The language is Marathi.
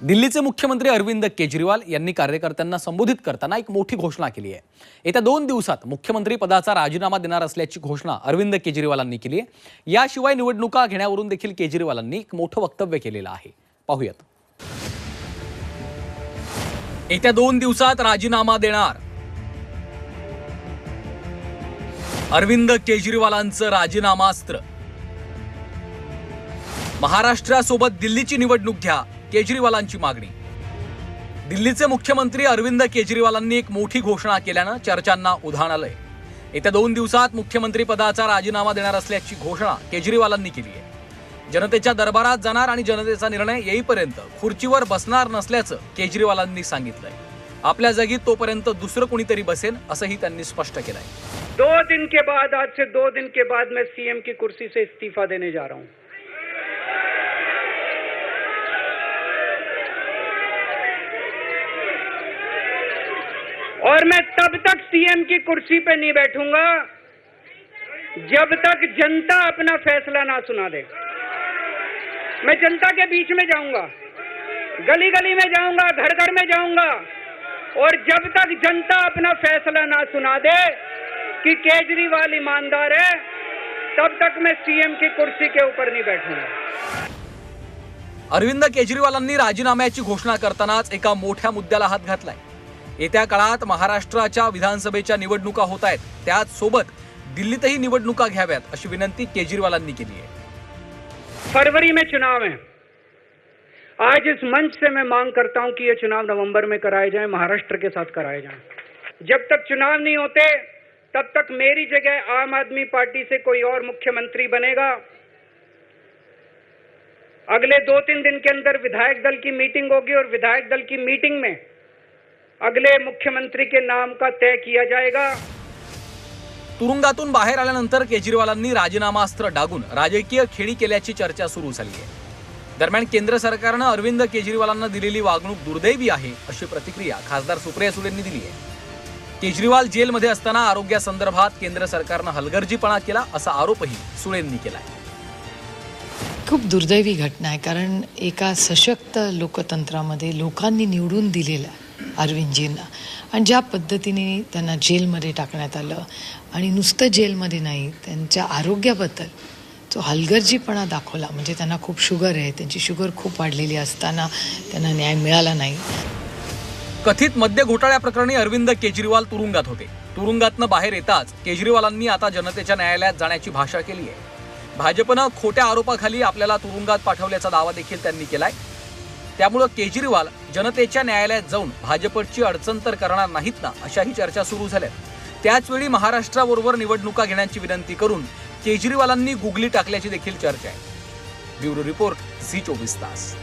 दिल्लीचे मुख्यमंत्री अरविंद केजरीवाल यांनी कार्यकर्त्यांना संबोधित करताना एक मोठी घोषणा केली आहे। येत्या 2 दिवसात मुख्यमंत्री पदाचा राजीनामा देणार असल्याची घोषणा अरविंद केजरीवालांनी केली आहे। याशिवाय निवडणुका घेण्यावरून देखील केजरीवालांनी एक मोठं वक्तव्य केलेलं आहे। पाहूयात। येत्या 2 दिवसात राजीनामा देणार, अरविंद केजरीवालांचं राजीनामास्त्र। महाराष्ट्रासोबत दिल्लीची निवडणूक घ्या, केजरीवालांची मागणी। दिल्लीचे मुख्यमंत्री अरविंद केजरीवालांनी एक मोठी घोषणा केल्यानं चर्चांना उधाण आलंय। येत्या 2 दिवसात मुख्यमंत्री पदाचा राजीनामा देणार असल्याची घोषणा केजरीवालांनी केली आहे। जनतेच्या दरबारात जाणार आणि जनतेचा निर्णय येईपर्यंत खुर्चीवर बसणार नसल्याचं केजरीवालांनी सांगितलंय। आपल्या जागी तोपर्यंत दुसरं कोणीतरी बसेल असंही त्यांनी स्पष्ट केलंय। 2 दिन के बाद, आज से 2 दिन के बाद मैं सीएम की कुर्सी से इस्तीफा देने जा रहा हूं। और मैं तब तक सीएम की कुर्सी पे नहीं बैठूंगा जब तक जनता अपना फैसला ना सुना दे। मैं जनता के बीच में जाऊंगा, गली गली में जाऊंगा, घर घर में जाऊंगा, और जब तक जनता अपना फैसला ना सुना दे कि केजरीवाल ईमानदार है, तब तक मैं सीएम की कुर्सी के ऊपर नहीं बैठूंगा। अरविंद केजरीवालांनी राजीनाम्याची घोषणा करतानाच एका मोठ्या मुद्द्याला हात घातलाय। येत्या काळात महाराष्ट्राच्या विधानसभेच्या निवडणुका होत आहेत, त्याच सोबत दिल्लीतही निवडणुका घ्याव्यात अशी विनंती केजरीवालांनी केली आहे। फरवरी में चुनाव है। आज इस मंच से मैं मांग करता हूं कि ये चुनाव नवंबर में कराए जाएं, महाराष्ट्र के साथ कराए जाएं। जब तक चुनाव नहीं होते तब तक मेरी जगह आम आदमी पार्टी से कोई और मुख्यमंत्री बनेगा। अगले 2-3 दिन के अंदर विधायक दल की मीटिंग होगी और विधायक दल की मीटिंग में अगले मुख्यमंत्री के नाम का तय किया जाएगा। तुरुंगातून बाहेर आल्यानंतर केजरीवालांनी राजीनामास्त्र डागून राजकीय खेळी केल्याची चर्चा सुरू झाली आहे। दरम्यान केंद्र सरकारनं अरविंद केजरीवालांना दिलेली वागणूक दुर्दैवी आहे अशी प्रतिक्रिया खासदार सुप्रिया सुळेंनी दिली आहे। केजरीवाल जेलमध्ये असताना आरोग्यासंदर्भात केंद्र सरकारनं हलगर्जीपणा केला असा आरोपही सुळेंनी केलाय। खूप दुर्दैवी घटना आहे, कारण एका सशक्त लोकतंत्रामध्ये लोकांनी निवडून दिलेला अरविंदजींना आणि ज्या पद्धतीने त्यांना जेलमध्ये टाकण्यात आलं, आणि नुसतं जेलमध्ये नाही, त्यांच्या आरोग्याबद्दल जो हलगर्जीपणा दाखवला, म्हणजे त्यांना खूप शुगर आहे, त्यांची शुगर खूप वाढलेली असताना त्यांना न्याय मिळाला नाही। कथित मद्य घोटाळ्याप्रकरणी अरविंद केजरीवाल तुरुंगात होते। तुरुंगातनं बाहेर येताच केजरीवालांनी आता जनतेच्या न्यायालयात जाण्याची भाषा केली आहे। भाजपनं खोट्या आरोपाखाली आपल्याला तुरुंगात पाठवल्याचा दावा देखील त्यांनी केलाय। त्यामुळे केजरीवाल जनतेच्या न्यायालयात जाऊन भाजपची अडचण तर करणार नाहीत ना, अशाही चर्चा सुरू झाल्या। त्याचवेळी महाराष्ट्राबरोबर निवडणुका घेण्याची विनंती करून केजरीवालांनी गुगली टाकल्याची देखील चर्चा आहे। ब्युरो रिपोर्ट, झी 24 तास।